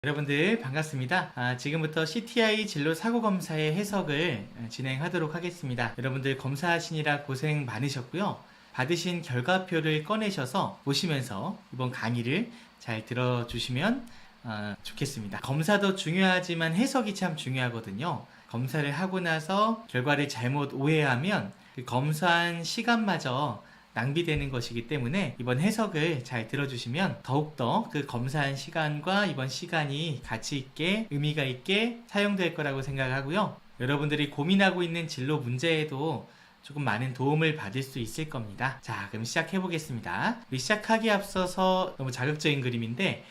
여러분들 반갑습니다. 지금부터 CTI 진로 사고검사의 해석을 진행하도록 하겠습니다. 여러분들 검사하시느라 고생 많으셨고요. 받으신 결과표를 꺼내셔서 보시면서 이번 강의를 잘 들어주시면 좋겠습니다. 검사도 중요하지만 해석이 참 중요하거든요. 검사를 하고 나서 결과를 잘못 오해하면 그 검사한 시간마저 낭비되는 것이기 때문에 이번 해석을 잘 들어주시면 더욱더 그 검사한 시간과 이번 시간이 가치 있게 의미가 있게 사용될 거라고 생각하고요. 여러분들이 고민하고 있는 진로 문제에도 조금 많은 도움을 받을 수 있을 겁니다. 자, 그럼 시작해 보겠습니다. 시작하기에 앞서서 너무 자극적인 그림인데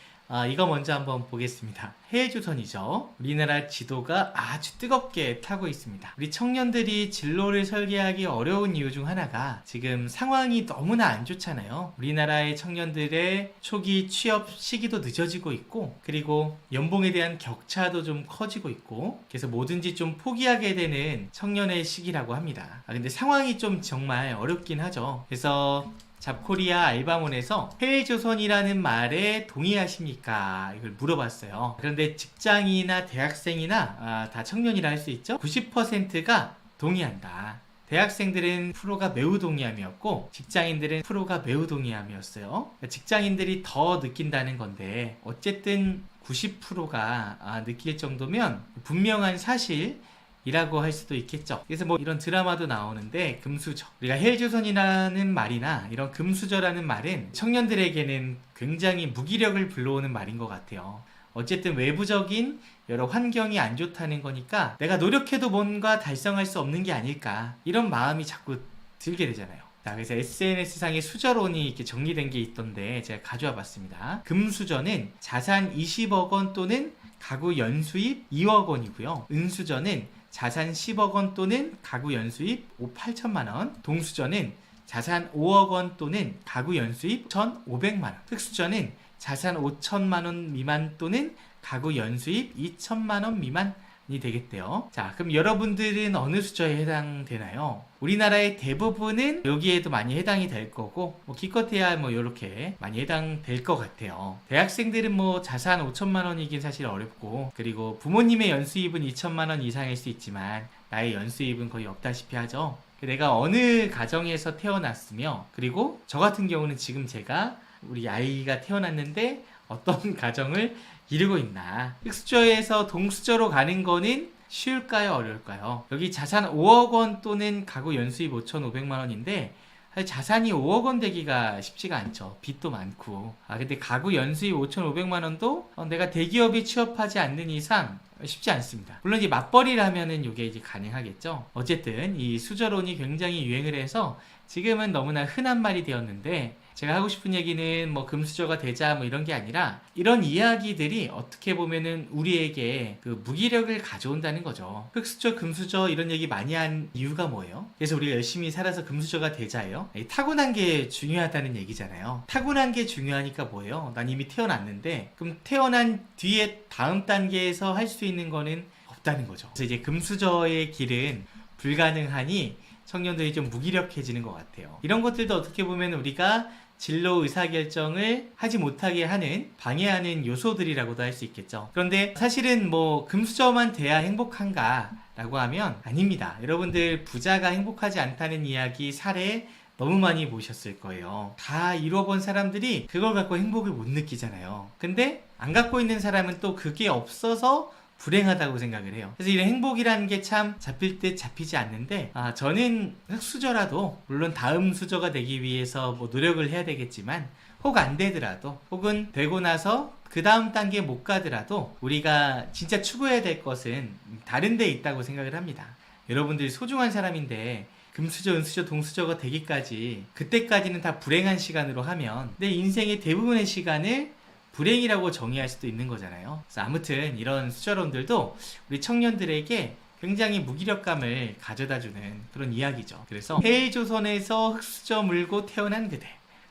이거 먼저 한번 보겠습니다. 해외조선이죠. 우리나라 지도가 아주 뜨겁게 타고 있습니다. 우리 청년들이 진로를 설계하기 어려운 이유 중 하나가 지금 상황이 너무나 안 좋잖아요. 우리나라의 청년들의 초기 취업 시기도 늦어지고 있고, 그리고 연봉에 대한 격차도 좀 커지고 있고, 그래서 뭐든지 좀 포기하게 되는 청년의 시기라고 합니다. 근데 상황이 좀 정말 어렵긴 하죠. 그래서 잡코리아 알바몬에서 해외조선이라는 말에 동의하십니까? 이걸 물어봤어요. 그런데 직장이나 대학생이나 다 청년이라 할 수 있죠? 90%가 동의한다. 대학생들은 프로가 매우 동의함이었고 직장인들은 프로가 매우 동의함이었어요. 직장인들이 더 느낀다는 건데 어쨌든 90%가 느낄 정도면 분명한 사실 이라고 할 수도 있겠죠. 그래서 뭐 이런 드라마도 나오는데 금수저, 우리가 헬조선이라는 말이나 이런 금수저라는 말은 청년들에게는 굉장히 무기력을 불러오는 말인 것 같아요. 어쨌든 외부적인 여러 환경이 안 좋다는 거니까 내가 노력해도 뭔가 달성할 수 없는 게 아닐까, 이런 마음이 자꾸 들게 되잖아요. 자, 그래서 SNS상에 수저론이 이렇게 정리된 게 있던데 제가 가져와 봤습니다. 금수저는 자산 20억 원 또는 가구 연수입 2억 원이고요. 은수저는 자산 10억 원 또는 가구 연수입 8천만 원, 동수저는 자산 5억 원 또는 가구 연수입 1,500만 원, 흑수저는 자산 5천만 원 미만 또는 가구 연수입 2천만 원 미만이 되겠대요. 자, 그럼 여러분들은 어느 수저에 해당되나요? 우리나라의 대부분은 여기에도 많이 해당이 될 거고, 기껏해야 이렇게 많이 해당될 것 같아요. 대학생들은 자산 5천만 원이긴 사실 어렵고, 그리고 부모님의 연수입은 2천만 원 이상일 수 있지만 나의 연수입은 거의 없다시피 하죠. 내가 어느 가정에서 태어났으며, 그리고 저 같은 경우는 지금 제가 우리 아이가 태어났는데 어떤 가정을 이루고 있나. 흑수저에서 동수저로 가는 거는 쉬울까요? 어려울까요? 여기 자산 5억 원 또는 가구 연수입 5,500만 원인데 사실 자산이 5억 원 되기가 쉽지가 않죠. 빚도 많고. 근데 가구 연수입 5,500만 원도 내가 대기업에 취업하지 않는 이상 쉽지 않습니다. 물론 이제 맞벌이라면은 이게 이제 가능하겠죠. 어쨌든 이 수저론이 굉장히 유행을 해서 지금은 너무나 흔한 말이 되었는데, 제가 하고 싶은 얘기는 금수저가 되자 이런 게 아니라, 이런 이야기들이 어떻게 보면은 우리에게 그 무기력을 가져온다는 거죠. 흑수저, 금수저 이런 얘기 많이 한 이유가 뭐예요? 그래서 우리가 열심히 살아서 금수저가 되자예요? 타고난 게 중요하다는 얘기잖아요. 타고난 게 중요하니까 뭐예요? 난 이미 태어났는데, 그럼 태어난 뒤에 다음 단계에서 할 수 있는 거는 없다는 거죠. 그래서 이제 금수저의 길은 불가능하니 청년들이 좀 무기력해지는 것 같아요. 이런 것들도 어떻게 보면 우리가 진로 의사결정을 하지 못하게 하는, 방해하는 요소들이라고도 할 수 있겠죠. 그런데 사실은 금수저만 돼야 행복한가 라고 하면 아닙니다. 여러분들 부자가 행복하지 않다는 이야기, 사례 너무 많이 보셨을 거예요. 다 이뤄본 사람들이 그걸 갖고 행복을 못 느끼잖아요. 근데 안 갖고 있는 사람은 또 그게 없어서 불행하다고 생각을 해요. 그래서 이런 행복이라는 게 참 잡힐 듯 잡히지 않는데, 저는 흑수저라도 물론 다음 수저가 되기 위해서 노력을 해야 되겠지만, 혹 안 되더라도, 혹은 되고 나서 그 다음 단계 못 가더라도 우리가 진짜 추구해야 될 것은 다른 데 있다고 생각을 합니다. 여러분들이 소중한 사람인데 금수저, 은수저, 동수저가 되기까지, 그때까지는 다 불행한 시간으로 하면 내 인생의 대부분의 시간을 불행이라고 정의할 수도 있는 거잖아요. 그래서 아무튼 이런 수저론들도 우리 청년들에게 굉장히 무기력감을 가져다주는 그런 이야기죠. 그래서 해외조선에서 흑수저 물고 태어난 그대,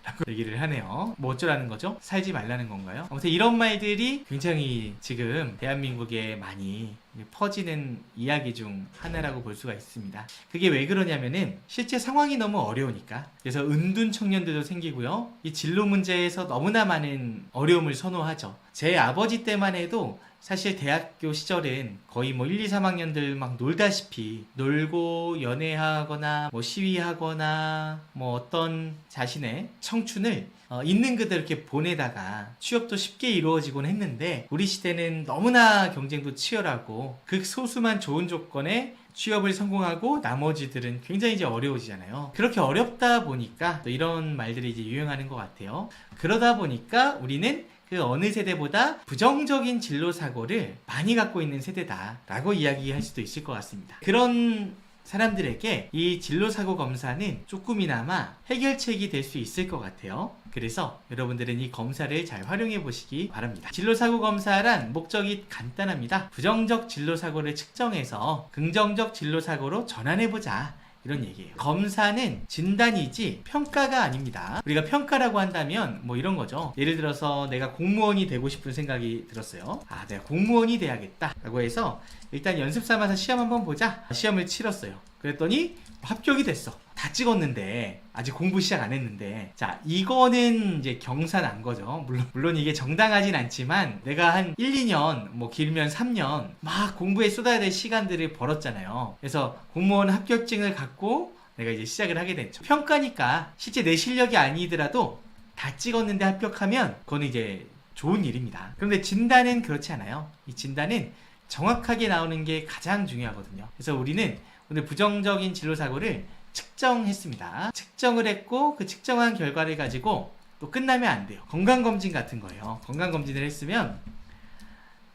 라고 얘기를 하네요. 뭐 어쩌라는 거죠? 살지 말라는 건가요? 아무튼 이런 말들이 굉장히 지금 대한민국에 많이 퍼지는 이야기 중 하나라고 볼 수가 있습니다. 그게 왜 그러냐면은 실제 상황이 너무 어려우니까. 그래서 은둔 청년들도 생기고요. 이 진로 문제에서 너무나 많은 어려움을 선호하죠. 제 아버지 때만 해도 사실 대학교 시절은 거의 뭐 1, 2, 3학년들 막 놀다시피 놀고 연애하거나 뭐 시위하거나 뭐 어떤 자신의 청춘을 있는 그대로 이렇게 보내다가 취업도 쉽게 이루어지곤 했는데, 우리 시대는 너무나 경쟁도 치열하고 극소수만 좋은 조건에 취업을 성공하고 나머지들은 굉장히 이제 어려워지잖아요. 그렇게 어렵다 보니까 또 이런 말들이 이제 유행하는 것 같아요. 그러다 보니까 우리는 그 어느 세대보다 부정적인 진로 사고를 많이 갖고 있는 세대다라고 이야기할 수도 있을 것 같습니다. 그런 사람들에게 이 진로 사고 검사는 조금이나마 해결책이 될 수 있을 것 같아요. 그래서 여러분들은 이 검사를 잘 활용해 보시기 바랍니다. 진로 사고 검사란 목적이 간단합니다. 부정적 진로 사고를 측정해서 긍정적 진로 사고로 전환해 보자, 이런 얘기예요. 검사는 진단이지 평가가 아닙니다. 우리가 평가라고 한다면 뭐 이런 거죠. 예를 들어서 내가 공무원이 되고 싶은 생각이 들었어요. 아, 내가 공무원이 돼야겠다 라고 해서 일단 연습 삼아서 시험 한번 보자. 시험을 치렀어요. 그랬더니 합격이 됐어. 다 찍었는데 아직 공부 시작 안 했는데, 자, 이거는 이제 경사난 거죠. 물론 이게 정당하진 않지만 내가 한 1, 2년 뭐 길면 3년 막 공부에 쏟아야 될 시간들을 벌었잖아요. 그래서 공무원 합격증을 갖고 내가 이제 시작을 하게 됐죠. 평가니까 실제 내 실력이 아니더라도 다 찍었는데 합격하면 그건 이제 좋은 일입니다. 그런데 진단은 그렇지 않아요. 이 진단은 정확하게 나오는 게 가장 중요하거든요. 그래서 우리는 오늘 부정적인 진로 사고를 측정했습니다. 측정을 했고 그 측정한 결과를 가지고 또 끝나면 안 돼요. 건강검진 같은 거예요. 건강검진을 했으면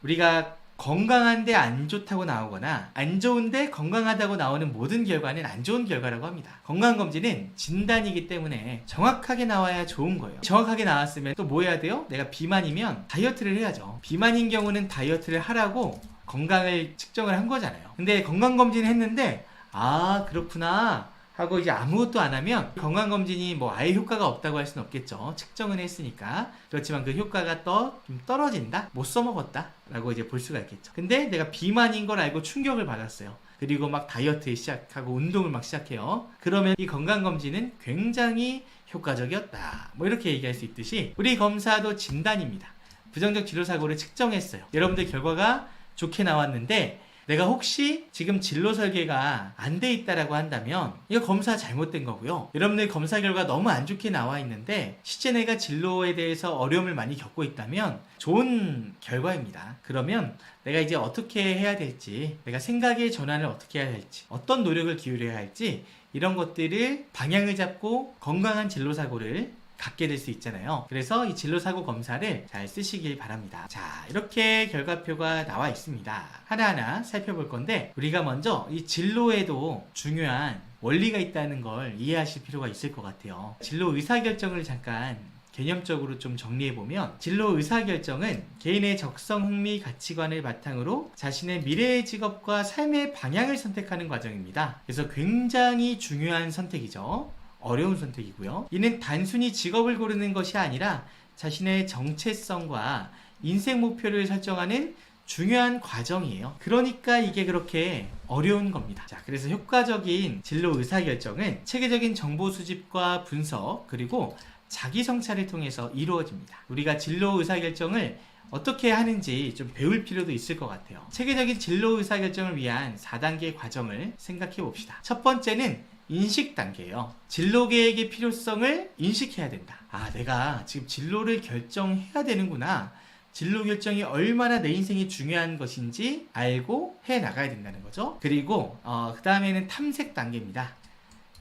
우리가 건강한데 안 좋다고 나오거나 안 좋은데 건강하다고 나오는 모든 결과는 안 좋은 결과라고 합니다. 건강검진은 진단이기 때문에 정확하게 나와야 좋은 거예요. 정확하게 나왔으면 또 뭐 해야 돼요? 내가 비만이면 다이어트를 해야죠. 비만인 경우는 다이어트를 하라고 건강을 측정을 한 거잖아요. 근데 건강검진을 했는데 아, 그렇구나 하고 이제 아무것도 안 하면 건강검진이 뭐 아예 효과가 없다고 할 수는 없겠죠. 측정은 했으니까. 그렇지만 그 효과가 좀 떨어진다? 못 써먹었다? 라고 이제 볼 수가 있겠죠. 근데 내가 비만인 걸 알고 충격을 받았어요. 그리고 막 다이어트 시작하고 운동을 막 시작해요. 그러면 이 건강검진은 굉장히 효과적이었다, 뭐 이렇게 얘기할 수 있듯이 우리 검사도 진단입니다. 부정적 진로사고를 측정했어요. 여러분들 결과가 좋게 나왔는데 내가 혹시 지금 진로 설계가 안 돼 있다라고 한다면 이거 검사 잘못된 거고요. 여러분들 검사 결과 너무 안 좋게 나와 있는데 실제 내가 진로에 대해서 어려움을 많이 겪고 있다면 좋은 결과입니다. 그러면 내가 이제 어떻게 해야 될지, 내가 생각의 전환을 어떻게 해야 할지, 어떤 노력을 기울여야 할지, 이런 것들을 방향을 잡고 건강한 진로 사고를 갖게 될 수 있잖아요. 그래서 이 진로사고 검사를 잘 쓰시길 바랍니다. 자, 이렇게 결과표가 나와 있습니다. 하나하나 살펴볼 건데, 우리가 먼저 이 진로에도 중요한 원리가 있다는 걸 이해하실 필요가 있을 것 같아요. 진로 의사결정을 잠깐 개념적으로 좀 정리해보면, 진로 의사결정은 개인의 적성, 흥미, 가치관을 바탕으로 자신의 미래의 직업과 삶의 방향을 선택하는 과정입니다. 그래서 굉장히 중요한 선택이죠. 어려운 선택이고요. 이는 단순히 직업을 고르는 것이 아니라 자신의 정체성과 인생 목표를 설정하는 중요한 과정이에요. 그러니까 이게 그렇게 어려운 겁니다. 자, 그래서 효과적인 진로 의사결정은 체계적인 정보 수집과 분석, 그리고 자기 성찰을 통해서 이루어집니다. 우리가 진로 의사결정을 어떻게 하는지 좀 배울 필요도 있을 것 같아요. 체계적인 진로 의사결정을 위한 4단계 과정을 생각해 봅시다. 첫 번째는 인식 단계예요. 진로 계획의 필요성을 인식해야 된다. 아, 내가 지금 진로를 결정해야 되는구나. 진로 결정이 얼마나 내 인생이 중요한 것인지 알고 해 나가야 된다는 거죠. 그리고 그 다음에는 탐색 단계입니다.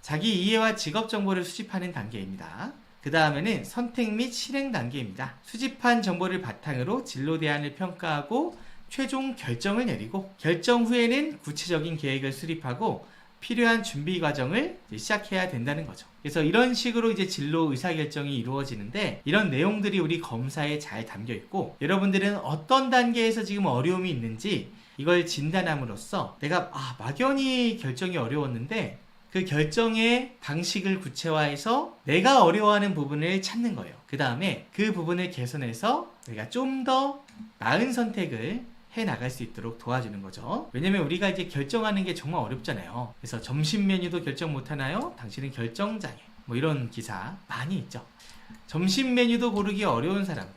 자기 이해와 직업 정보를 수집하는 단계입니다. 그 다음에는 선택 및 실행 단계입니다. 수집한 정보를 바탕으로 진로 대안을 평가하고 최종 결정을 내리고, 결정 후에는 구체적인 계획을 수립하고 필요한 준비 과정을 시작해야 된다는 거죠. 그래서 이런 식으로 이제 진로 의사결정이 이루어지는데, 이런 내용들이 우리 검사에 잘 담겨 있고, 여러분들은 어떤 단계에서 지금 어려움이 있는지 이걸 진단함으로써 내가 막연히 결정이 어려웠는데 그 결정의 방식을 구체화해서 내가 어려워하는 부분을 찾는 거예요. 그 다음에 그 부분을 개선해서 내가 좀 더 나은 선택을 해 나갈 수 있도록 도와주는 거죠. 왜냐면 우리가 이제 결정하는 게 정말 어렵잖아요. 그래서 점심 메뉴도 결정 못 하나요? 당신은 결정장애. 뭐 이런 기사 많이 있죠. 점심 메뉴도 고르기 어려운 사람들.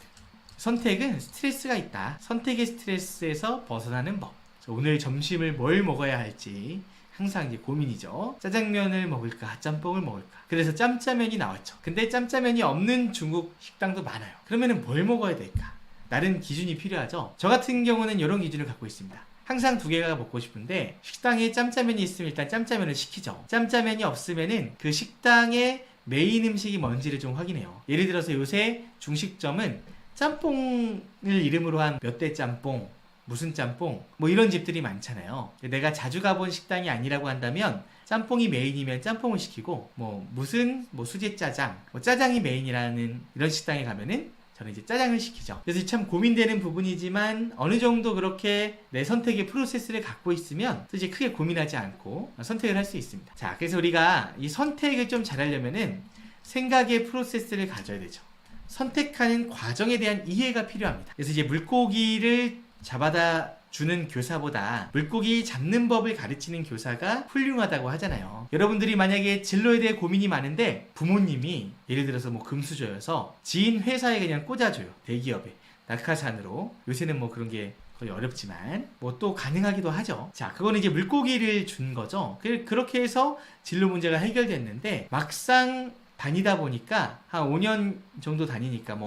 선택은 스트레스가 있다. 선택의 스트레스에서 벗어나는 법. 오늘 점심을 뭘 먹어야 할지 항상 이제 고민이죠. 짜장면을 먹을까, 짬뽕을 먹을까. 그래서 짬짜면이 나왔죠. 근데 짬짜면이 없는 중국 식당도 많아요. 그러면은 뭘 먹어야 될까? 나름 기준이 필요하죠. 저 같은 경우는 이런 기준을 갖고 있습니다. 항상 두 개가 먹고 싶은데 식당에 짬짜면이 있으면 일단 짬짜면을 시키죠. 짬짜면이 없으면은 그 식당의 메인 음식이 뭔지를 좀 확인해요. 예를 들어서 요새 중식점은 짬뽕을 이름으로 한 몇 대 짬뽕, 무슨 짬뽕, 뭐 이런 집들이 많잖아요. 내가 자주 가본 식당이 아니라고 한다면 짬뽕이 메인이면 짬뽕을 시키고 무슨 수제 짜장, 짜장이 메인이라는 이런 식당에 가면은 저는 이제 짜장을 시키죠. 그래서 참 고민되는 부분이지만 어느 정도 그렇게 내 선택의 프로세스를 갖고 있으면 이제 크게 고민하지 않고 선택을 할 수 있습니다. 자, 그래서 우리가 이 선택을 좀 잘하려면은 생각의 프로세스를 가져야 되죠. 선택하는 과정에 대한 이해가 필요합니다. 그래서 이제 물고기를 잡아다 주는 교사보다 물고기 잡는 법을 가르치는 교사가 훌륭하다고 하잖아요. 여러분들이 만약에 진로에 대해 고민이 많은데 부모님이 예를 들어서 금수저여서 지인 회사에 그냥 꽂아줘요. 대기업에 낙하산으로. 요새는 그런 게 거의 어렵지만 또 가능하기도 하죠. 자, 그거는 이제 물고기를 준 거죠. 그렇게 해서 진로 문제가 해결됐는데 막상 다니다 보니까 한 5년 정도 다니니까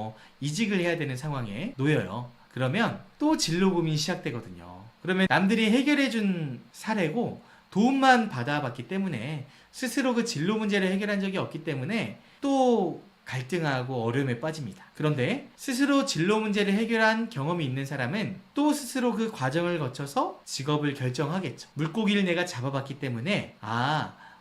이직을 해야 되는 상황에 놓여요. 그러면 또 진로 고민이 시작되거든요. 그러면 남들이 해결해준 사례고 도움만 받아봤기 때문에 스스로 그 진로 문제를 해결한 적이 없기 때문에 또 갈등하고 어려움에 빠집니다. 그런데 스스로 진로 문제를 해결한 경험이 있는 사람은 또 스스로 그 과정을 거쳐서 직업을 결정하겠죠. 물고기를 내가 잡아봤기 때문에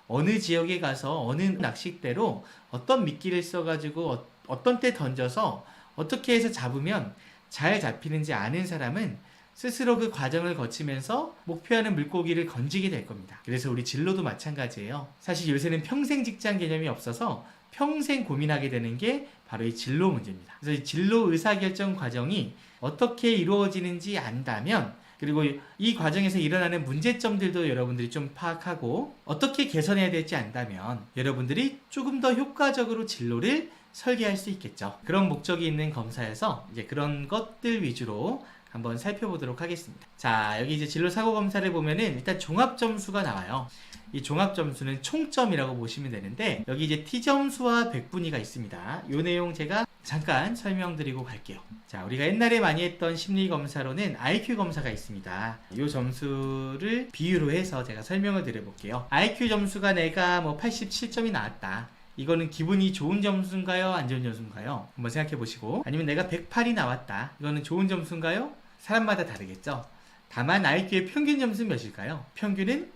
어느 지역에 가서 어느 낚싯대로 어떤 미끼를 써가지고 어떤 때 던져서 어떻게 해서 잡으면 잘 잡히는지 아는 사람은 스스로 그 과정을 거치면서 목표하는 물고기를 건지게 될 겁니다. 그래서 우리 진로도 마찬가지예요. 사실 요새는 평생 직장 개념이 없어서 평생 고민하게 되는 게 바로 이 진로 문제입니다. 그래서 이 진로 의사결정 과정이 어떻게 이루어지는지 안다면, 그리고 이 과정에서 일어나는 문제점들도 여러분들이 좀 파악하고 어떻게 개선해야 될지 안다면 여러분들이 조금 더 효과적으로 진로를 설계할 수 있겠죠. 그런 목적이 있는 검사에서 이제 그런 것들 위주로 한번 살펴보도록 하겠습니다. 자, 여기 이제 진로 사고 검사를 보면은 일단 종합 점수가 나와요. 이 종합 점수는 총점이라고 보시면 되는데 여기 이제 T점수와 백분위가 있습니다. 이 내용 제가 잠깐 설명드리고 갈게요. 자, 우리가 옛날에 많이 했던 심리 검사로는 IQ 검사가 있습니다. 이 점수를 비유로 해서 제가 설명을 드려볼게요. IQ 점수가 내가 87점이 나왔다. 이거는 기분이 좋은 점수인가요? 안 좋은 점수인가요? 한번 생각해 보시고. 아니면 내가 108이 나왔다. 이거는 좋은 점수인가요? 사람마다 다르겠죠? 다만 IQ의 평균 점수는 몇일까요? 평균은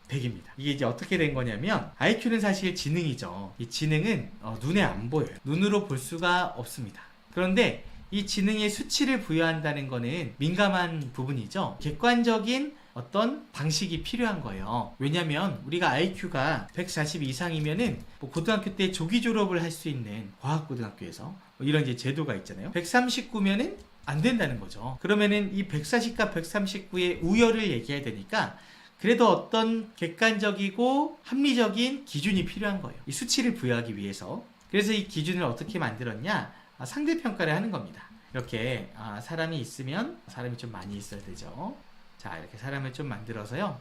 100입니다. 이게 이제 어떻게 된 거냐면 IQ는 사실 지능이죠. 이 지능은 눈에 안 보여요. 눈으로 볼 수가 없습니다. 그런데 이 지능에 수치를 부여한다는 거는 민감한 부분이죠. 객관적인 어떤 방식이 필요한 거예요. 왜냐면 우리가 IQ가 140 이상이면은 고등학교 때 조기 졸업을 할 수 있는 과학고등학교에서 이런 이제 제도가 있잖아요. 139면은 안 된다는 거죠. 그러면은 이 140과 139의 우열을 얘기해야 되니까 그래도 어떤 객관적이고 합리적인 기준이 필요한 거예요. 이 수치를 부여하기 위해서. 그래서 이 기준을 어떻게 만들었냐? 상대평가를 하는 겁니다. 이렇게 사람이 있으면 사람이 좀 많이 있어야 되죠. 자, 이렇게 사람을 좀 만들어서요.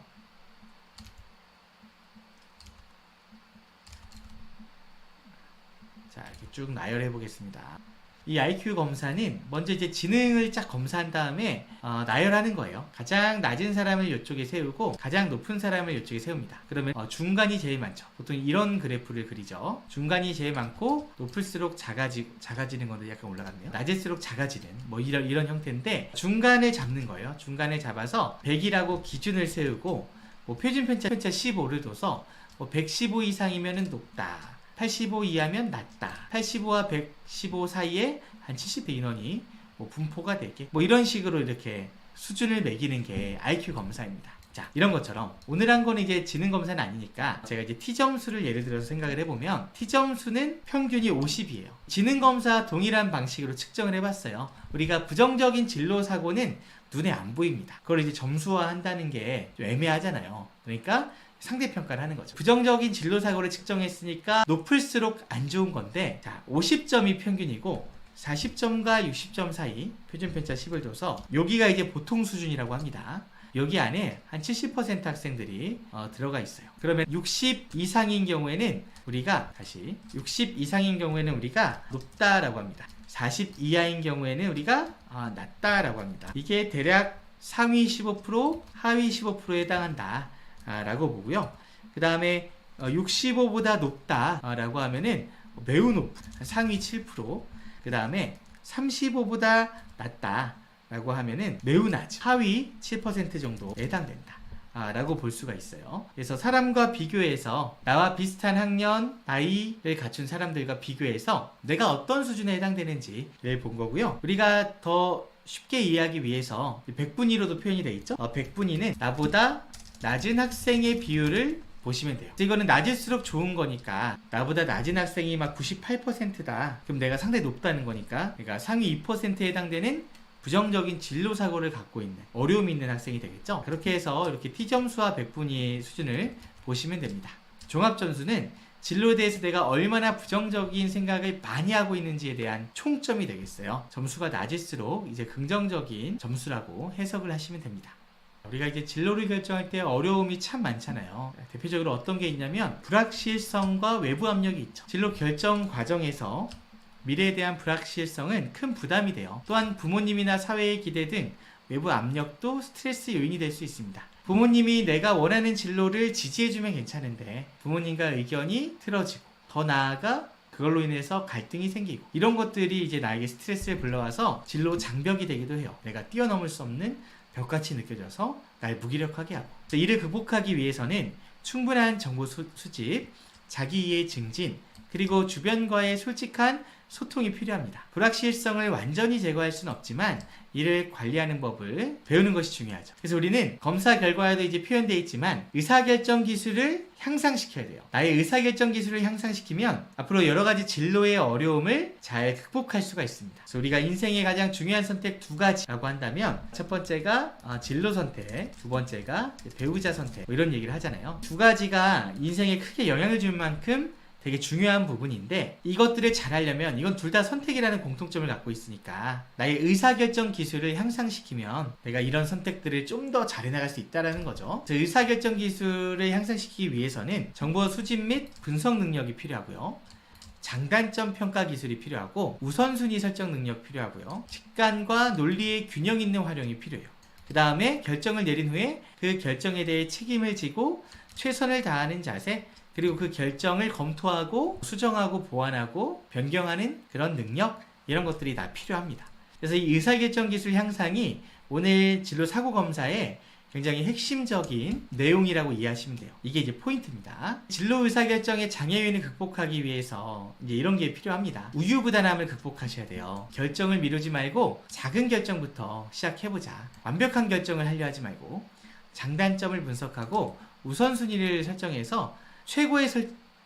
자, 이렇게 쭉 나열해 보겠습니다. 이 IQ 검사는 먼저 이제 지능을 쫙 검사한 다음에 나열하는 거예요. 가장 낮은 사람을 이쪽에 세우고 가장 높은 사람을 이쪽에 세웁니다. 그러면 중간이 제일 많죠. 보통 이런 그래프를 그리죠. 중간이 제일 많고 높을수록 작아지는 건데 약간 올라갔네요. 낮을수록 작아지는 이런 형태인데 중간을 잡는 거예요. 중간을 잡아서 100이라고 기준을 세우고 표준 편차 15를 둬서 115 이상이면 높다. 85 이하면 낮다. 85와 115 사이에 한 70배 인원이 분포가 되게 이런 식으로 이렇게 수준을 매기는 게 IQ 검사입니다. 자, 이런 것처럼 오늘 한 거는 이제 지능 검사는 아니니까 제가 이제 T점수를 예를 들어서 생각을 해보면 T점수는 평균이 50이에요. 지능 검사 동일한 방식으로 측정을 해봤어요. 우리가 부정적인 진로 사고는 눈에 안 보입니다. 그걸 이제 점수화 한다는 게 좀 애매하잖아요. 그러니까 상대평가를 하는 거죠. 부정적인 진로 사고를 측정했으니까 높을수록 안 좋은 건데, 자, 50점이 평균이고 40점과 60점 사이 표준 편차 10을 줘서 여기가 이제 보통 수준이라고 합니다. 여기 안에 한 70% 학생들이 들어가 있어요. 그러면 60 이상인 경우에는 우리가 60 이상인 경우에는 우리가 높다라고 합니다. 40 이하인 경우에는 우리가 낮다라고 합니다. 이게 대략 상위 15%, 하위 15%에 해당한다 라고 보고요. 그 다음에 65보다 높다 라고 하면은 매우 높은 상위 7%, 그 다음에 35보다 낮다 라고 하면은 매우 낮은 하위 7% 정도에 해당된다 라고 볼 수가 있어요. 그래서 사람과 비교해서 나와 비슷한 학년, 나이를 갖춘 사람들과 비교해서 내가 어떤 수준에 해당되는지를 본 거고요. 우리가 더 쉽게 이해하기 위해서 백분위로도 표현이 되어 있죠. 백분위는 나보다 낮은 학생의 비율을 보시면 돼요. 이거는 낮을수록 좋은 거니까 나보다 낮은 학생이 막 98%다. 그럼 내가 상당히 높다는 거니까, 그러니까 상위 2%에 해당되는 부정적인 진로 사고를 갖고 있는, 어려움이 있는 학생이 되겠죠. 그렇게 해서 이렇게 T점수와 백분위의 수준을 보시면 됩니다. 종합점수는 진로에 대해서 내가 얼마나 부정적인 생각을 많이 하고 있는지에 대한 총점이 되겠어요. 점수가 낮을수록 이제 긍정적인 점수라고 해석을 하시면 됩니다. 우리가 이제 진로를 결정할 때 어려움이 참 많잖아요. 대표적으로 어떤 게 있냐면 불확실성과 외부 압력이 있죠. 진로 결정 과정에서 미래에 대한 불확실성은 큰 부담이 돼요. 또한 부모님이나 사회의 기대 등 외부 압력도 스트레스 요인이 될 수 있습니다. 부모님이 내가 원하는 진로를 지지해주면 괜찮은데 부모님과 의견이 틀어지고, 더 나아가 그걸로 인해서 갈등이 생기고, 이런 것들이 이제 나에게 스트레스를 불러와서 진로 장벽이 되기도 해요. 내가 뛰어넘을 수 없는 벽같이 느껴져서 날 무기력하게 하고. 이를 극복하기 위해서는 충분한 정보 수집, 자기 이해 증진, 그리고 주변과의 솔직한 소통이 필요합니다. 불확실성을 완전히 제거할 수는 없지만 이를 관리하는 법을 배우는 것이 중요하죠. 그래서 우리는 검사 결과에도 이제 표현되어 있지만 의사결정 기술을 향상시켜야 돼요. 나의 의사결정 기술을 향상시키면 앞으로 여러 가지 진로의 어려움을 잘 극복할 수가 있습니다. 그래서 우리가 인생의 가장 중요한 선택 두 가지라고 한다면, 첫 번째가 진로 선택, 두 번째가 배우자 선택, 이런 얘기를 하잖아요. 두 가지가 인생에 크게 영향을 줄 만큼 되게 중요한 부분인데, 이것들을 잘 하려면 이건 둘 다 선택이라는 공통점을 갖고 있으니까 나의 의사결정 기술을 향상시키면 내가 이런 선택들을 좀 더 잘 해나갈 수 있다는 거죠. 의사결정 기술을 향상시키기 위해서는 정보 수집 및 분석 능력이 필요하고요. 장단점 평가 기술이 필요하고, 우선순위 설정 능력 필요하고요. 직관과 논리의 균형 있는 활용이 필요해요. 그 다음에 결정을 내린 후에 그 결정에 대해 책임을 지고 최선을 다하는 자세, 그리고 그 결정을 검토하고 수정하고 보완하고 변경하는 그런 능력, 이런 것들이 다 필요합니다. 그래서 이 의사결정 기술 향상이 오늘 진로 사고 검사의 굉장히 핵심적인 내용이라고 이해하시면 돼요. 이게 이제 포인트입니다. 진로 의사결정의 장애 요인을 극복하기 위해서 이제 이런 게 필요합니다. 우유부단함을 극복하셔야 돼요. 결정을 미루지 말고 작은 결정부터 시작해보자. 완벽한 결정을 하려 하지 말고 장단점을 분석하고 우선순위를 설정해서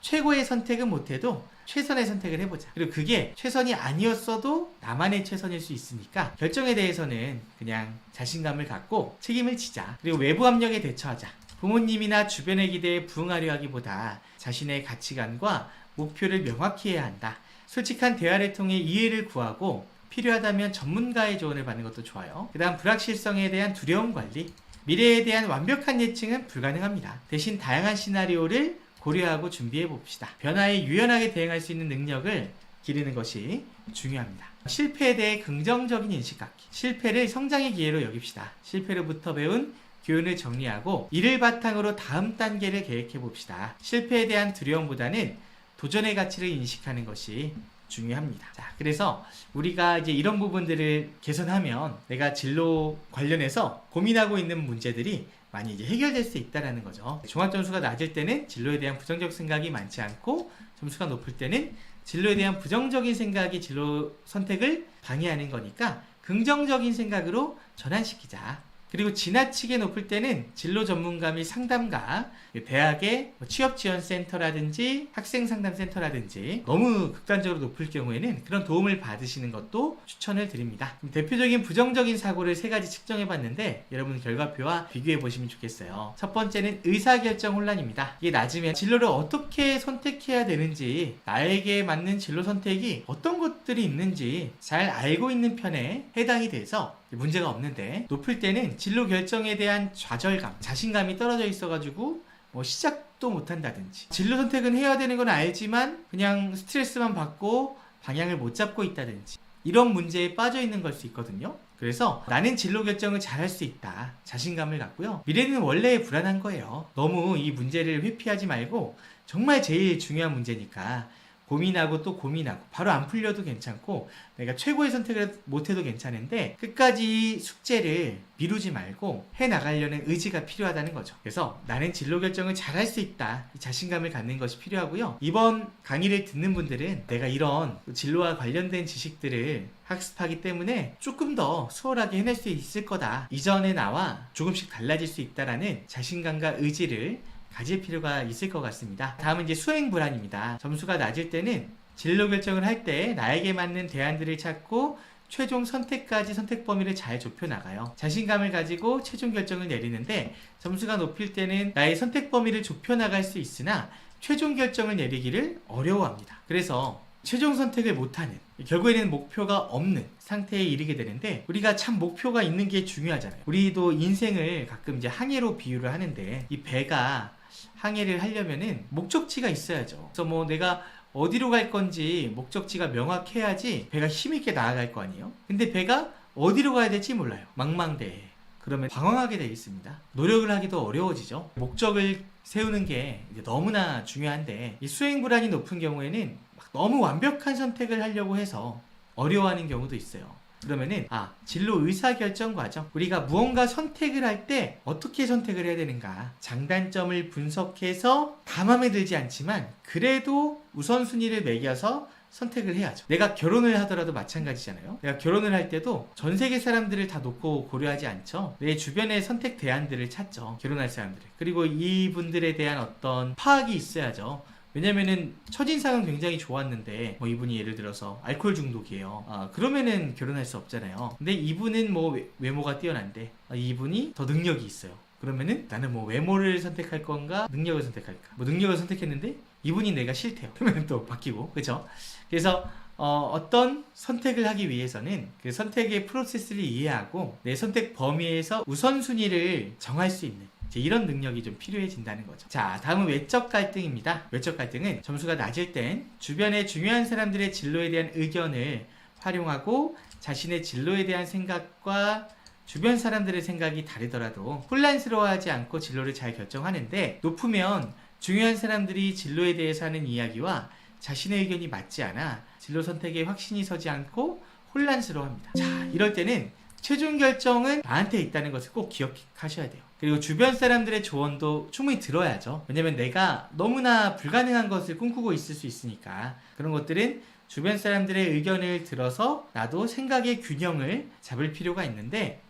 최고의 선택은 못해도 최선의 선택을 해보자. 그리고 그게 최선이 아니었어도 나만의 최선일 수 있으니까 결정에 대해서는 그냥 자신감을 갖고 책임을 지자. 그리고 외부 압력에 대처하자. 부모님이나 주변의 기대에 부응하려 하기보다 자신의 가치관과 목표를 명확히 해야 한다. 솔직한 대화를 통해 이해를 구하고 필요하다면 전문가의 조언을 받는 것도 좋아요. 그 다음 불확실성에 대한 두려움 관리. 미래에 대한 완벽한 예측은 불가능합니다. 대신 다양한 시나리오를 고려하고 준비해 봅시다. 변화에 유연하게 대응할 수 있는 능력을 기르는 것이 중요합니다. 실패에 대해 긍정적인 인식 갖기. 실패를 성장의 기회로 여깁시다. 실패로부터 배운 교훈을 정리하고 이를 바탕으로 다음 단계를 계획해 봅시다. 실패에 대한 두려움보다는 도전의 가치를 인식하는 것이 중요합니다. 자, 그래서 우리가 이제 이런 부분들을 개선하면 내가 진로 관련해서 고민하고 있는 문제들이 많이 이제 해결될 수 있다는 거죠. 종합점수가 낮을 때는 진로에 대한 부정적 생각이 많지 않고, 점수가 높을 때는 진로에 대한 부정적인 생각이 진로 선택을 방해하는 거니까 긍정적인 생각으로 전환시키자. 그리고 지나치게 높을 때는 진로 전문가 및 상담가, 대학의 취업지원센터라든지 학생상담센터라든지 너무 극단적으로 높을 경우에는 그런 도움을 받으시는 것도 추천을 드립니다. 대표적인 부정적인 사고를 3가지 측정해 봤는데 여러분 결과표와 비교해 보시면 좋겠어요. 첫 번째는 의사결정 혼란입니다. 이게 낮으면 진로를 어떻게 선택해야 되는지, 나에게 맞는 진로 선택이 어떤 것들이 있는지 잘 알고 있는 편에 해당이 돼서 문제가 없는데, 높을 때는 진로 결정에 대한 좌절감, 자신감이 떨어져 있어가지고 시작도 못한다든지, 진로 선택은 해야 되는 건 알지만 그냥 스트레스만 받고 방향을 못 잡고 있다든지, 이런 문제에 빠져 있는 걸 수 있거든요. 그래서 나는 진로 결정을 잘할 수 있다, 자신감을 갖고요. 미래는 원래 불안한 거예요. 너무 이 문제를 회피하지 말고, 정말 제일 중요한 문제니까 고민하고 또 고민하고, 바로 안 풀려도 괜찮고 내가 최고의 선택을 못해도 괜찮은데 끝까지 숙제를 미루지 말고 해나가려는 의지가 필요하다는 거죠. 그래서 나는 진로 결정을 잘할 수 있다, 이 자신감을 갖는 것이 필요하고요. 이번 강의를 듣는 분들은 내가 이런 진로와 관련된 지식들을 학습하기 때문에 조금 더 수월하게 해낼 수 있을 거다, 이전의 나와 조금씩 달라질 수 있다라는 자신감과 의지를 가질 필요가 있을 것 같습니다. 다음은 이제 수행 불안입니다. 점수가 낮을 때는 진로 결정을 할 때 나에게 맞는 대안들을 찾고 최종 선택까지 선택 범위를 잘 좁혀 나가요. 자신감을 가지고 최종 결정을 내리는데, 점수가 높을 때는 나의 선택 범위를 좁혀 나갈 수 있으나 최종 결정을 내리기를 어려워합니다. 그래서 최종 선택을 못하는, 결국에는 목표가 없는 상태에 이르게 되는데, 우리가 참 목표가 있는 게 중요하잖아요. 우리도 인생을 가끔 이제 항해로 비유를 하는데, 이 배가 항해를 하려면은 목적지가 있어야죠. 그래서 내가 어디로 갈 건지 목적지가 명확해야지 배가 힘있게 나아갈 거 아니에요. 근데 배가 어디로 가야 될지 몰라요. 망망대해. 그러면 방황하게 되어 있습니다. 노력을 하기도 어려워지죠. 목적을 세우는 게 이제 너무나 중요한데, 이 수행 불안이 높은 경우에는 너무 완벽한 선택을 하려고 해서 어려워하는 경우도 있어요. 그러면은 진로 의사결정 과정, 우리가 무언가 선택을 할 때 어떻게 선택을 해야 되는가, 장단점을 분석해서 다 마음에 들지 않지만 그래도 우선순위를 매겨서 선택을 해야죠. 내가 결혼을 하더라도 마찬가지잖아요. 내가 결혼을 할 때도 전 세계 사람들을 다 놓고 고려하지 않죠. 내 주변의 선택 대안들을 찾죠. 결혼할 사람들을. 그리고 이분들에 대한 어떤 파악이 있어야죠. 왜냐면은 첫인상은 굉장히 좋았는데 이분이 예를 들어서 알코올 중독이에요. 그러면은 결혼할 수 없잖아요. 근데 이분은 외모가 뛰어난데 이분이 더 능력이 있어요. 그러면은 나는 외모를 선택할 건가 능력을 선택할까? 능력을 선택했는데 이분이 내가 싫대요. 그러면 또 바뀌고, 그렇죠? 그래서 어떤 선택을 하기 위해서는 그 선택의 프로세스를 이해하고 내 선택 범위에서 우선순위를 정할 수 있는 이런 능력이 좀 필요해진다는 거죠. 자, 다음은 외적 갈등입니다. 외적 갈등은 점수가 낮을 땐 주변의 중요한 사람들의 진로에 대한 의견을 활용하고 자신의 진로에 대한 생각과 주변 사람들의 생각이 다르더라도 혼란스러워하지 않고 진로를 잘 결정하는데, 높으면 중요한 사람들이 진로에 대해서 하는 이야기와 자신의 의견이 맞지 않아 진로 선택에 확신이 서지 않고 혼란스러워합니다. 자, 이럴 때는 최종 결정은 나한테 있다는 것을 꼭 기억하셔야 돼요. 그리고 주변 사람들의 조언도 충분히 들어야죠. 왜냐면 내가 너무나 불가능한 것을 꿈꾸고 있을 수 있으니까, 그런 것들은 주변 사람들의 의견을 들어서 나도 생각의 균형을 잡을 필요가 있는데,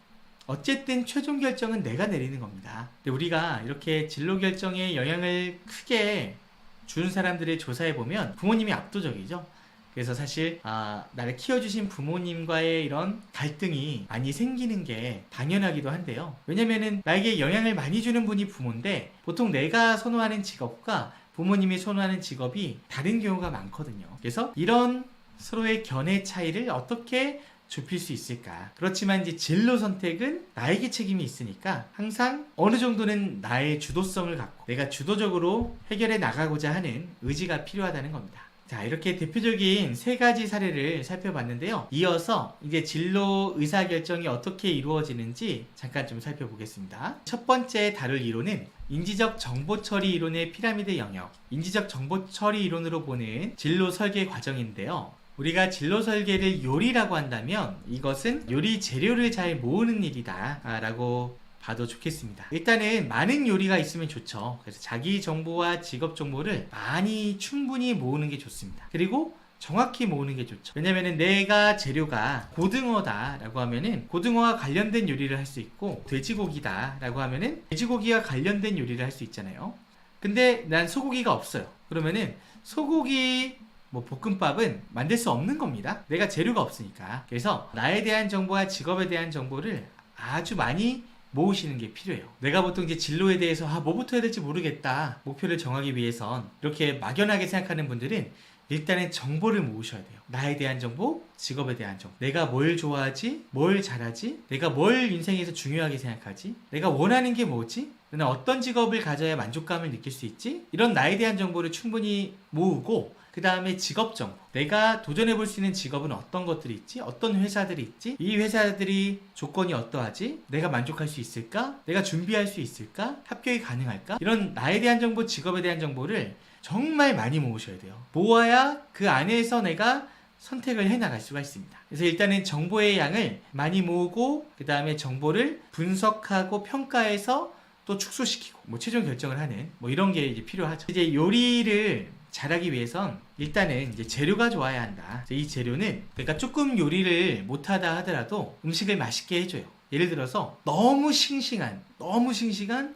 어쨌든 최종 결정은 내가 내리는 겁니다. 근데 우리가 이렇게 진로 결정에 영향을 크게 준 사람들을 조사해보면 부모님이 압도적이죠. 그래서 사실 나를 키워주신 부모님과의 이런 갈등이 많이 생기는 게 당연하기도 한데요. 왜냐면은 나에게 영향을 많이 주는 분이 부모인데, 보통 내가 선호하는 직업과 부모님이 선호하는 직업이 다른 경우가 많거든요. 그래서 이런 서로의 견해 차이를 어떻게 좁힐 수 있을까? 그렇지만 이제 진로 선택은 나에게 책임이 있으니까 항상 어느 정도는 나의 주도성을 갖고 내가 주도적으로 해결해 나가고자 하는 의지가 필요하다는 겁니다. 자, 이렇게 대표적인 3가지 사례를 살펴봤는데요. 이어서 이제 진로 의사결정이 어떻게 이루어지는지 잠깐 좀 살펴보겠습니다. 첫 번째 다룰 이론은 인지적 정보처리 이론의 피라미드 영역, 인지적 정보처리 이론으로 보는 진로 설계 과정인데요. 우리가 진로 설계를 요리라고 한다면 이것은 요리 재료를 잘 모으는 일이다 라고 봐도 좋겠습니다. 일단은 많은 요리가 있으면 좋죠. 그래서 자기 정보와 직업 정보를 많이 충분히 모으는 게 좋습니다. 그리고 정확히 모으는 게 좋죠. 왜냐면은 내가 재료가 고등어다 라고 하면은 고등어와 관련된 요리를 할 수 있고, 돼지고기다 라고 하면은 돼지고기와 관련된 요리를 할 수 있잖아요. 근데 난 소고기가 없어요. 그러면은 소고기 볶음밥은 만들 수 없는 겁니다. 내가 재료가 없으니까. 그래서 나에 대한 정보와 직업에 대한 정보를 아주 많이 모으시는 게 필요해요. 내가 보통 이제 진로에 대해서 뭐부터 해야 될지 모르겠다, 목표를 정하기 위해선 이렇게 막연하게 생각하는 분들은 일단은 정보를 모으셔야 돼요. 나에 대한 정보, 직업에 대한 정보. 내가 뭘 좋아하지? 뭘 잘하지? 내가 뭘 인생에서 중요하게 생각하지? 내가 원하는 게 뭐지? 나는 어떤 직업을 가져야 만족감을 느낄 수 있지? 이런 나에 대한 정보를 충분히 모으고, 그 다음에 직업 정보. 내가 도전해 볼 수 있는 직업은 어떤 것들이 있지? 어떤 회사들이 있지? 이 회사들이 조건이 어떠하지? 내가 만족할 수 있을까? 내가 준비할 수 있을까? 합격이 가능할까? 이런 나에 대한 정보, 직업에 대한 정보를 정말 많이 모으셔야 돼요. 모아야 그 안에서 내가 선택을 해나갈 수가 있습니다. 그래서 일단은 정보의 양을 많이 모으고, 그 다음에 정보를 분석하고 평가해서 또 축소시키고 최종 결정을 하는 이런 게 이제 필요하죠. 이제 요리를 잘하기 위해선 일단은 이제 재료가 좋아야 한다. 이 재료는 내가 조금 요리를 못하다 하더라도 음식을 맛있게 해줘요. 예를 들어서 너무 싱싱한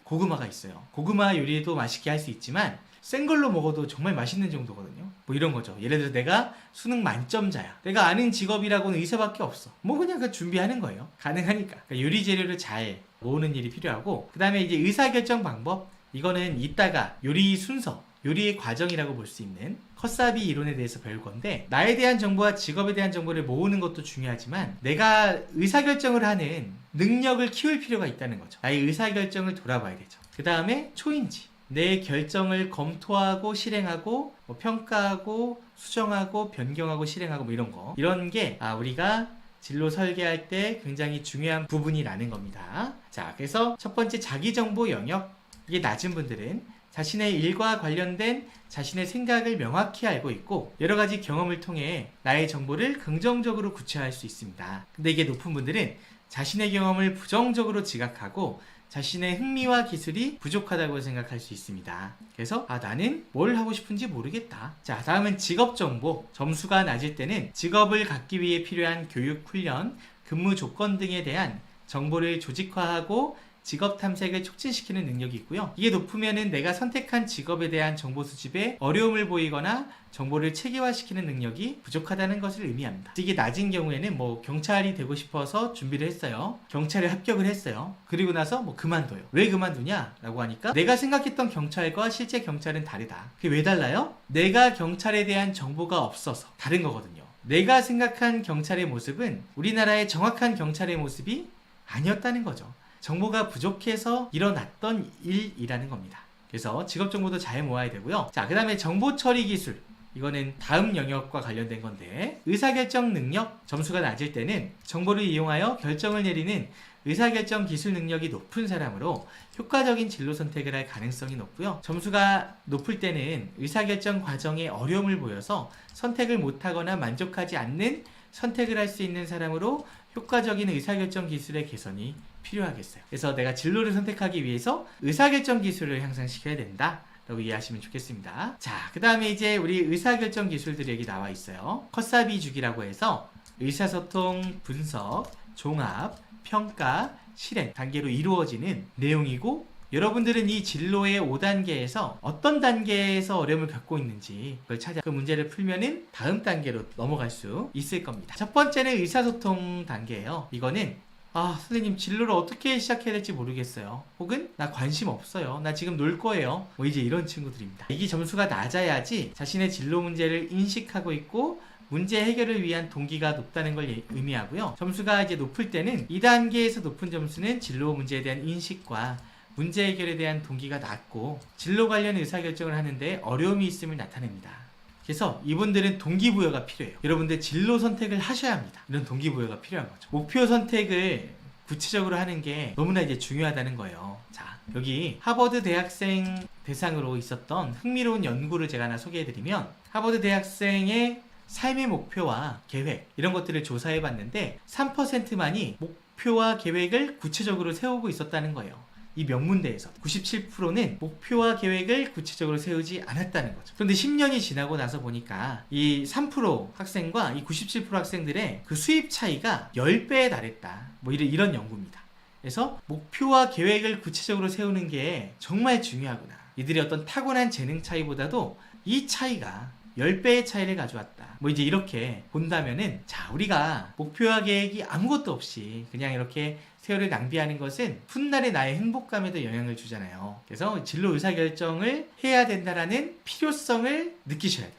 고구마가 있어요. 고구마 요리도 맛있게 할 수 있지만 센 걸로 먹어도 정말 맛있는 정도거든요. 이런 거죠. 예를 들어 내가 수능 만점자야. 내가 아는 직업이라고는 의사밖에 없어. 그냥 그 준비하는 거예요. 가능하니까. 그러니까 요리 재료를 잘 모으는 일이 필요하고, 그 다음에 이제 의사결정 방법. 이거는 이따가 요리 순서, 요리의 과정이라고 볼 수 있는 커사비 이론에 대해서 배울 건데, 나에 대한 정보와 직업에 대한 정보를 모으는 것도 중요하지만 내가 의사결정을 하는 능력을 키울 필요가 있다는 거죠. 나의 의사결정을 돌아봐야 되죠. 그 다음에 초인지. 내 결정을 검토하고 실행하고 평가하고 수정하고 변경하고 실행하고 이런 거. 이런 게 우리가 진로 설계할 때 굉장히 중요한 부분이라는 겁니다. 자, 그래서 첫 번째 자기정보 영역. 이게 낮은 분들은 자신의 일과 관련된 자신의 생각을 명확히 알고 있고, 여러 가지 경험을 통해 나의 정보를 긍정적으로 구체화할 수 있습니다. 근데 이게 높은 분들은 자신의 경험을 부정적으로 지각하고 자신의 흥미와 기술이 부족하다고 생각할 수 있습니다. 그래서 나는 뭘 하고 싶은지 모르겠다. 자, 다음은 직업 정보. 점수가 낮을 때는 직업을 갖기 위해 필요한 교육, 훈련, 근무 조건 등에 대한 정보를 조직화하고 직업 탐색을 촉진시키는 능력이 있고요. 이게 높으면은 내가 선택한 직업에 대한 정보 수집에 어려움을 보이거나 정보를 체계화시키는 능력이 부족하다는 것을 의미합니다. 이게 낮은 경우에는 경찰이 되고 싶어서 준비를 했어요. 경찰에 합격을 했어요. 그리고 나서 그만둬요. 왜 그만두냐? 라고 하니까 내가 생각했던 경찰과 실제 경찰은 다르다. 그게 왜 달라요? 내가 경찰에 대한 정보가 없어서 다른 거거든요. 내가 생각한 경찰의 모습은 우리나라의 정확한 경찰의 모습이 아니었다는 거죠. 정보가 부족해서 일어났던 일이라는 겁니다. 그래서 직업 정보도 잘 모아야 되고요. 자, 그 다음에 정보 처리 기술. 이거는 다음 영역과 관련된 건데, 의사결정 능력. 점수가 낮을 때는 정보를 이용하여 결정을 내리는 의사결정 기술 능력이 높은 사람으로 효과적인 진로 선택을 할 가능성이 높고요. 점수가 높을 때는 의사결정 과정에 어려움을 보여서 선택을 못하거나 만족하지 않는 선택을 할 수 있는 사람으로 효과적인 의사결정 기술의 개선이 필요하겠어요. 그래서 내가 진로를 선택하기 위해서 의사결정 기술을 향상시켜야 된다 라고 이해하시면 좋겠습니다. 자, 그 다음에 이제 우리 의사결정 기술들이 여기 나와 있어요. 커사비 주기라고 해서 의사소통, 분석, 종합, 평가, 실행 단계로 이루어지는 내용이고, 여러분들은 이 진로의 5단계에서 어떤 단계에서 어려움을 겪고 있는지 그걸 찾아 그 문제를 풀면은 다음 단계로 넘어갈 수 있을 겁니다. 첫 번째는 의사소통 단계예요. 이거는 선생님 진로를 어떻게 시작해야 될지 모르겠어요. 혹은 나 관심 없어요. 나 지금 놀 거예요. 이제 이런 친구들입니다. 이게 점수가 낮아야지 자신의 진로 문제를 인식하고 있고 문제 해결을 위한 동기가 높다는 걸 의미하고요. 점수가 이제 높을 때는 2단계에서 높은 점수는 진로 문제에 대한 인식과 문제 해결에 대한 동기가 낮고 진로 관련 의사결정을 하는데 어려움이 있음을 나타냅니다. 그래서 이분들은 동기부여가 필요해요. 여러분들 진로 선택을 하셔야 합니다. 이런 동기부여가 필요한 거죠. 목표 선택을 구체적으로 하는 게 너무나 이제 중요하다는 거예요. 자, 여기 하버드 대학생 대상으로 있었던 흥미로운 연구를 제가 하나 소개해드리면, 하버드 대학생의 삶의 목표와 계획 이런 것들을 조사해봤는데 3%만이 목표와 계획을 구체적으로 세우고 있었다는 거예요. 이 명문대에서 97%는 목표와 계획을 구체적으로 세우지 않았다는 거죠. 그런데 10년이 지나고 나서 보니까 이 3% 학생과 이 97% 학생들의 그 수입 차이가 10배에 달했다. 뭐 이런 연구입니다. 그래서 목표와 계획을 구체적으로 세우는 게 정말 중요하구나. 이들의 어떤 타고난 재능 차이보다도 이 차이가 10배의 차이를 가져왔다. 뭐 이제 이렇게 본다면은, 자, 우리가 목표와 계획이 아무것도 없이 그냥 이렇게 세월을 낭비하는 것은 훗날의 나의 행복감에도 영향을 주잖아요. 그래서 진로 의사결정을 해야 된다라는 필요성을 느끼셔야 돼요.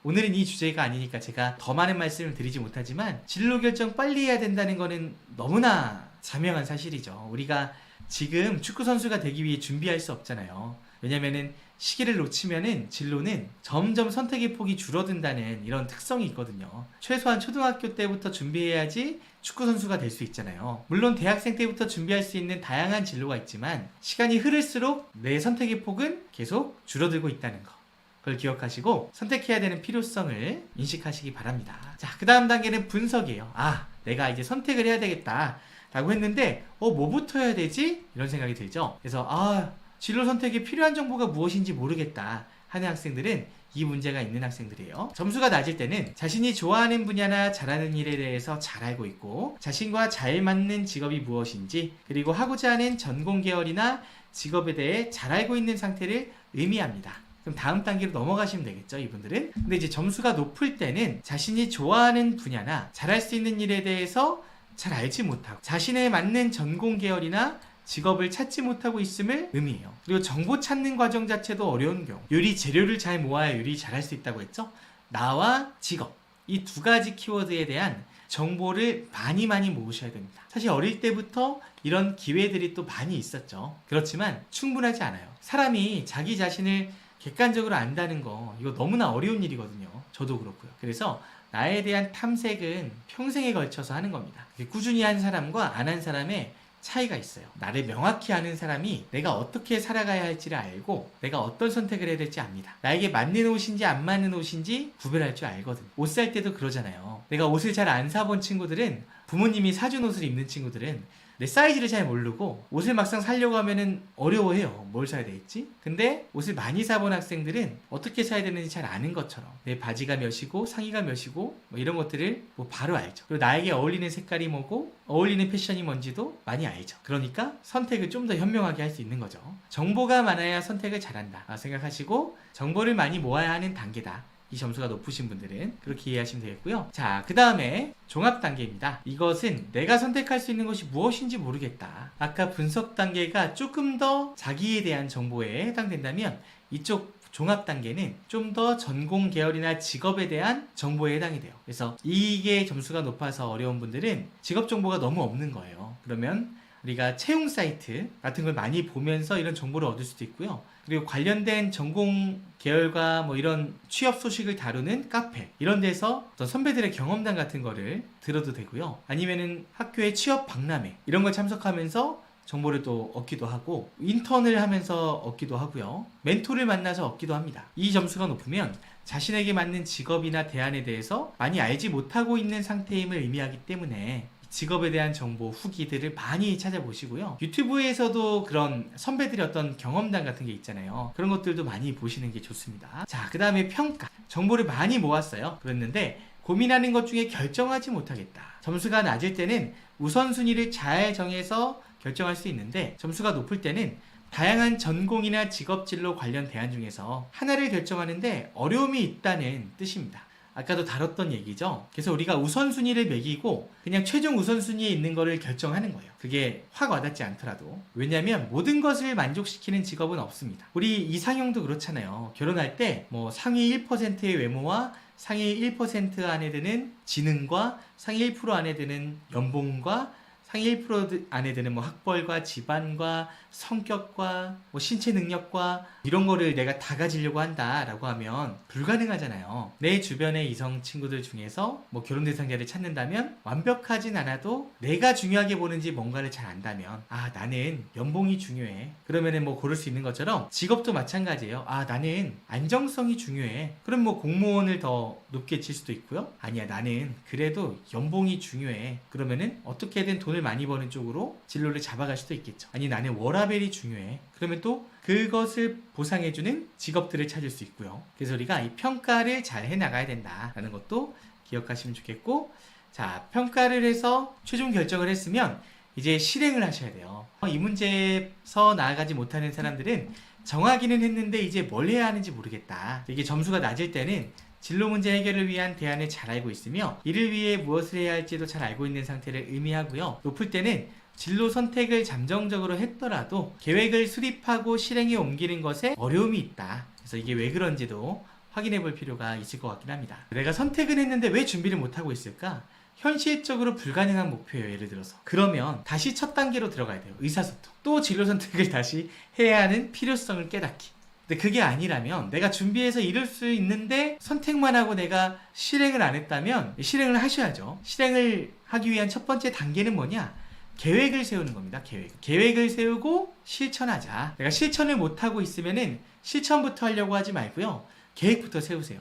오늘은 이 주제가 아니니까 제가 더 많은 말씀을 드리지 못하지만, 진로 결정 빨리 해야 된다는 거는 너무나 자명한 사실이죠. 우리가 지금 축구선수가 되기 위해 준비할 수 없잖아요. 왜냐면은 시기를 놓치면은 진로는 점점 선택의 폭이 줄어든다는 이런 특성이 있거든요. 최소한 초등학교 때부터 준비해야지 축구선수가 될 수 있잖아요. 물론 대학생 때부터 준비할 수 있는 다양한 진로가 있지만, 시간이 흐를수록 내 선택의 폭은 계속 줄어들고 있다는 거, 그걸 기억하시고 선택해야 되는 필요성을 인식하시기 바랍니다. 자, 그 다음 단계는 분석이에요. 아, 내가 이제 선택을 해야 되겠다 라고 했는데 뭐부터 해야 되지? 이런 생각이 들죠. 그래서 진로 선택에 필요한 정보가 무엇인지 모르겠다 하는 학생들은 이 문제가 있는 학생들이에요. 점수가 낮을 때는 자신이 좋아하는 분야나 잘하는 일에 대해서 잘 알고 있고, 자신과 잘 맞는 직업이 무엇인지, 그리고 하고자 하는 전공 계열이나 직업에 대해 잘 알고 있는 상태를 의미합니다. 그럼 다음 단계로 넘어가시면 되겠죠, 이분들은. 근데 이제 점수가 높을 때는 자신이 좋아하는 분야나 잘할 수 있는 일에 대해서 잘 알지 못하고, 자신에 맞는 전공 계열이나 직업을 찾지 못하고 있음을 의미해요. 그리고 정보 찾는 과정 자체도 어려운 경우, 요리 재료를 잘 모아야 요리 잘할 수 있다고 했죠. 나와 직업, 이 두 가지 키워드에 대한 정보를 많이 모으셔야 됩니다. 사실 어릴 때부터 이런 기회들이 또 많이 있었죠. 그렇지만 충분하지 않아요. 사람이 자기 자신을 객관적으로 안다는 거, 이거 너무나 어려운 일이거든요. 저도 그렇고요. 그래서 나에 대한 탐색은 평생에 걸쳐서 하는 겁니다. 꾸준히 한 사람과 안 한 사람의 차이가 있어요. 나를 명확히 아는 사람이 내가 어떻게 살아가야 할지를 알고 내가 어떤 선택을 해야 될지 압니다. 나에게 맞는 옷인지 안 맞는 옷인지 구별할 줄 알거든. 옷 살 때도 그러잖아요. 내가 옷을 잘 안 사본 친구들은, 부모님이 사준 옷을 입는 친구들은 내 사이즈를 잘 모르고 옷을 막상 사려고 하면은 어려워해요. 뭘 사야 될지. 근데 옷을 많이 사본 학생들은 어떻게 사야 되는지 잘 아는 것처럼 내 바지가 몇이고 상의가 몇이고 뭐 이런 것들을 바로 알죠. 그리고 나에게 어울리는 색깔이 뭐고 어울리는 패션이 뭔지도 많이 알죠. 그러니까 선택을 좀 더 현명하게 할 수 있는 거죠. 정보가 많아야 선택을 잘한다 생각하시고, 정보를 많이 모아야 하는 단계다. 이 점수가 높으신 분들은 그렇게 이해하시면 되겠고요. 자, 그 다음에 종합 단계입니다. 이것은 내가 선택할 수 있는 것이 무엇인지 모르겠다. 아까 분석 단계가 조금 더 자기에 대한 정보에 해당된다면, 이쪽 종합 단계는 좀 더 전공 계열이나 직업에 대한 정보에 해당이 돼요. 그래서 이게 점수가 높아서 어려운 분들은 직업 정보가 너무 없는 거예요. 그러면 우리가 채용 사이트 같은 걸 많이 보면서 이런 정보를 얻을 수도 있고요. 그리고 관련된 전공 계열과 뭐 이런 취업 소식을 다루는 카페, 이런 데서 어떤 선배들의 경험담 같은 거를 들어도 되고요. 아니면은 학교의 취업 박람회, 이런 걸 참석하면서 정보를 또 얻기도 하고, 인턴을 하면서 얻기도 하고요. 멘토를 만나서 얻기도 합니다. 이 점수가 높으면 자신에게 맞는 직업이나 대안에 대해서 많이 알지 못하고 있는 상태임을 의미하기 때문에 직업에 대한 정보, 후기들을 많이 찾아보시고요. 유튜브에서도 그런 선배들의 어떤 경험담 같은 게 있잖아요. 그런 것들도 많이 보시는 게 좋습니다. 자, 그 다음에 평가. 정보를 많이 모았어요. 그랬는데 고민하는 것 중에 결정하지 못하겠다. 점수가 낮을 때는 우선순위를 잘 정해서 결정할 수 있는데, 점수가 높을 때는 다양한 전공이나 직업 진로 관련 대안 중에서 하나를 결정하는데 어려움이 있다는 뜻입니다. 아까도 다뤘던 얘기죠. 그래서 우리가 우선순위를 매기고 그냥 최종 우선순위에 있는 거를 결정하는 거예요. 그게 확 와닿지 않더라도. 왜냐하면 모든 것을 만족시키는 직업은 없습니다. 우리 이상형도 그렇잖아요. 결혼할 때 뭐 상위 1%의 외모와 상위 1% 안에 드는 지능과 상위 1% 안에 드는 연봉과 상위 1% 안에 드는 뭐 학벌과 집안과 성격과 뭐 신체 능력과 이런 거를 내가 다 가지려고 한다라고 하면 불가능하잖아요. 내 주변의 이성 친구들 중에서 뭐 결혼 대상자를 찾는다면 완벽하진 않아도 내가 중요하게 보는지 뭔가를 잘 안다면, 아, 나는 연봉이 중요해. 그러면은 뭐 고를 수 있는 것처럼 직업도 마찬가지예요. 아, 나는 안정성이 중요해. 그럼 뭐 공무원을 더 높게 칠 수도 있고요. 아니야, 나는 그래도 연봉이 중요해. 그러면은 어떻게든 돈을 돈을 많이 버는 쪽으로 진로를 잡아갈 수도 있겠죠. 아니 나는 워라밸이 중요해. 그러면 또 그것을 보상해주는 직업들을 찾을 수 있고요. 그래서 우리가 이 평가를 잘 해나가야 된다라는 것도 기억하시면 좋겠고, 자, 평가를 해서 최종 결정을 했으면 이제 실행을 하셔야 돼요. 이 문제에서 나아가지 못하는 사람들은 정하기는 했는데 이제 뭘 해야 하는지 모르겠다. 이게 점수가 낮을 때는 진로 문제 해결을 위한 대안을 잘 알고 있으며 이를 위해 무엇을 해야 할지도 잘 알고 있는 상태를 의미하고요. 높을 때는 진로 선택을 잠정적으로 했더라도 계획을 수립하고 실행에 옮기는 것에 어려움이 있다. 그래서 이게 왜 그런지도 확인해 볼 필요가 있을 것 같긴 합니다. 내가 선택은 했는데 왜 준비를 못하고 있을까? 현실적으로 불가능한 목표예요. 예를 들어서. 그러면 다시 첫 단계로 들어가야 돼요. 의사소통. 또 진로 선택을 다시 해야 하는 필요성을 깨닫기. 근데 그게 아니라면 내가 준비해서 이룰 수 있는데 선택만 하고 내가 실행을 안 했다면 실행을 하셔야죠. 실행을 하기 위한 첫 번째 단계는 뭐냐? 계획을 세우는 겁니다. 계획을 세우고 실천하자. 내가 실천을 못하고 있으면은 실천부터 하려고 하지 말고요. 계획부터 세우세요.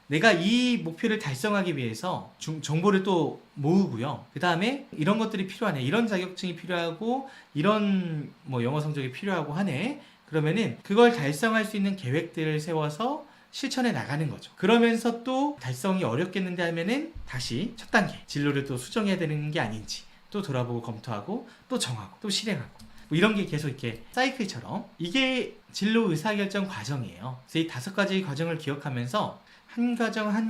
내가 이 목표를 달성하기 위해서 정보를 또 모으고요. 그 다음에 이런 것들이 필요하네. 이런 자격증이 필요하고 이런 영어 성적이 필요하고 하네. 그러면은 그걸 달성할 수 있는 계획들을 세워서 실천해 나가는 거죠. 그러면서 또 달성이 어렵겠는데 하면은 다시 첫 단계 진로를 또 수정해야 되는 게 아닌지 또 돌아보고 검토하고 또 정하고 또 실행하고 이런 게 계속 이렇게 사이클처럼 이게 진로 의사결정 과정이에요. 그래서 이 5가지 과정을 기억하면서 한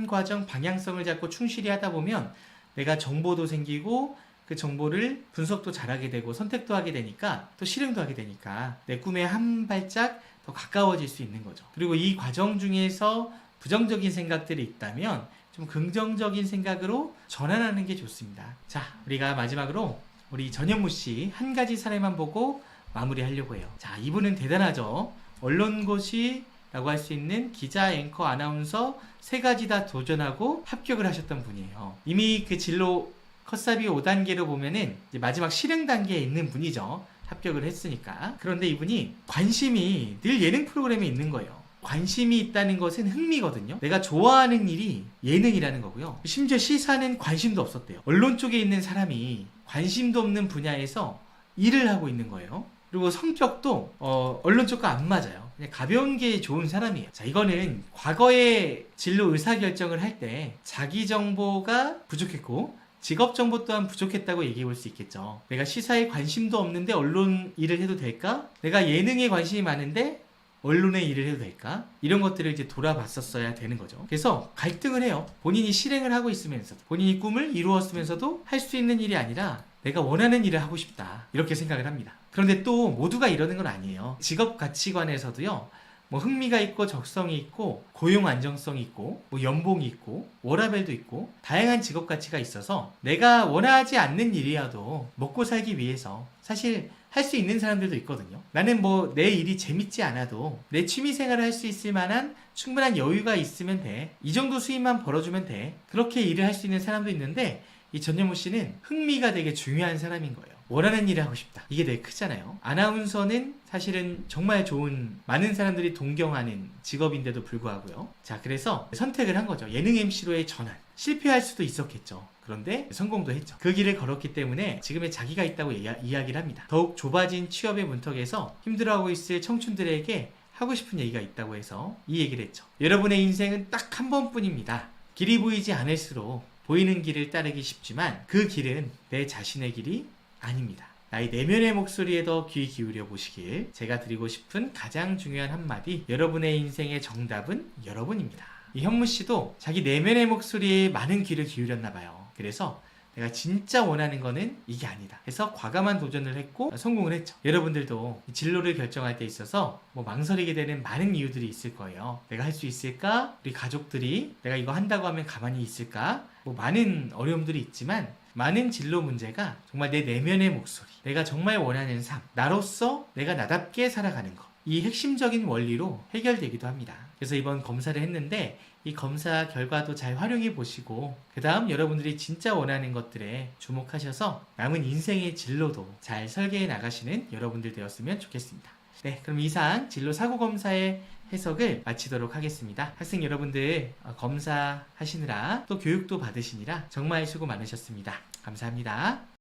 과정 방향성을 잡고 충실히 하다 보면 내가 정보도 생기고 그 정보를 분석도 잘하게 되고 선택도 하게 되니까 또 실행도 하게 되니까 내 꿈에 한 발짝 더 가까워질 수 있는 거죠. 그리고 이 과정 중에서 부정적인 생각들이 있다면 좀 긍정적인 생각으로 전환하는 게 좋습니다. 자, 우리가 마지막으로 우리 전현무 씨 한 가지 사례만 보고 마무리하려고 해요. 자, 이분은 대단하죠. 언론고시 라고 할 수 있는 기자, 앵커, 아나운서 3가지 다 도전하고 합격을 하셨던 분이에요. 이미 그 진로 컷사비 5단계로 보면은 이제 마지막 실행 단계에 있는 분이죠. 합격을 했으니까. 그런데 이분이 관심이 늘 예능 프로그램에 있는 거예요. 관심이 있다는 것은 흥미거든요. 내가 좋아하는 일이 예능이라는 거고요. 심지어 시사는 관심도 없었대요. 언론 쪽에 있는 사람이 관심도 없는 분야에서 일을 하고 있는 거예요. 그리고 성격도 언론 쪽과 안 맞아요. 그냥 가벼운 게 좋은 사람이에요. 자, 이거는 과거에 진로 의사결정을 할 때 자기 정보가 부족했고 직업 정보 또한 부족했다고 얘기해 볼 수 있겠죠. 내가 시사에 관심도 없는데 언론 일을 해도 될까? 내가 예능에 관심이 많은데 언론에 일을 해도 될까? 이런 것들을 이제 돌아봤었어야 되는 거죠. 그래서 갈등을 해요. 본인이 실행을 하고 있으면서도 본인이 꿈을 이루었으면서도 할 수 있는 일이 아니라 내가 원하는 일을 하고 싶다. 이렇게 생각을 합니다. 그런데 또 모두가 이러는 건 아니에요. 직업 가치관에서도요. 흥미가 있고 적성이 있고 고용 안정성이 있고 연봉이 있고 워라밸도 있고 다양한 직업 가치가 있어서 내가 원하지 않는 일이라도 먹고 살기 위해서 사실 할 수 있는 사람들도 있거든요. 나는 내 일이 재밌지 않아도 내 취미생활을 할 수 있을 만한 충분한 여유가 있으면 돼. 이 정도 수입만 벌어주면 돼. 그렇게 일을 할 수 있는 사람도 있는데 이 전현무 씨는 흥미가 되게 중요한 사람인 거예요. 원하는 일을 하고 싶다. 이게 되게 크잖아요. 아나운서는 사실은 정말 좋은 많은 사람들이 동경하는 직업인데도 불구하고요. 자, 그래서 선택을 한 거죠. 예능 MC로의 전환. 실패할 수도 있었겠죠. 그런데 성공도 했죠. 그 길을 걸었기 때문에 지금의 자기가 있다고 이야기를 합니다. 더욱 좁아진 취업의 문턱에서 힘들어하고 있을 청춘들에게 하고 싶은 얘기가 있다고 해서 이 얘기를 했죠. 여러분의 인생은 딱 한 번뿐입니다. 길이 보이지 않을수록 보이는 길을 따르기 쉽지만 그 길은 내 자신의 길이 아닙니다. 나의 내면의 목소리에 더 귀 기울여 보시길 제가 드리고 싶은 가장 중요한 한마디, 여러분의 인생의 정답은 여러분입니다. 이 현무 씨도 자기 내면의 목소리에 많은 귀를 기울였나 봐요. 그래서 내가 진짜 원하는 거는 이게 아니다 해서 과감한 도전을 했고 성공을 했죠. 여러분들도 진로를 결정할 때 있어서 망설이게 되는 많은 이유들이 있을 거예요. 내가 할 수 있을까? 우리 가족들이 내가 이거 한다고 하면 가만히 있을까? 많은 어려움들이 있지만 많은 진로 문제가 정말 내 내면의 목소리, 내가 정말 원하는 삶, 나로서 내가 나답게 살아가는 것, 이 핵심적인 원리로 해결되기도 합니다. 그래서 이번 검사를 했는데 이 검사 결과도 잘 활용해 보시고 그 다음 여러분들이 진짜 원하는 것들에 주목하셔서 남은 인생의 진로도 잘 설계해 나가시는 여러분들 되었으면 좋겠습니다. 네, 그럼 이상 진로 사고검사의 해석을 마치도록 하겠습니다. 학생 여러분들 검사하시느라 또 교육도 받으시느라 정말 수고 많으셨습니다. 감사합니다.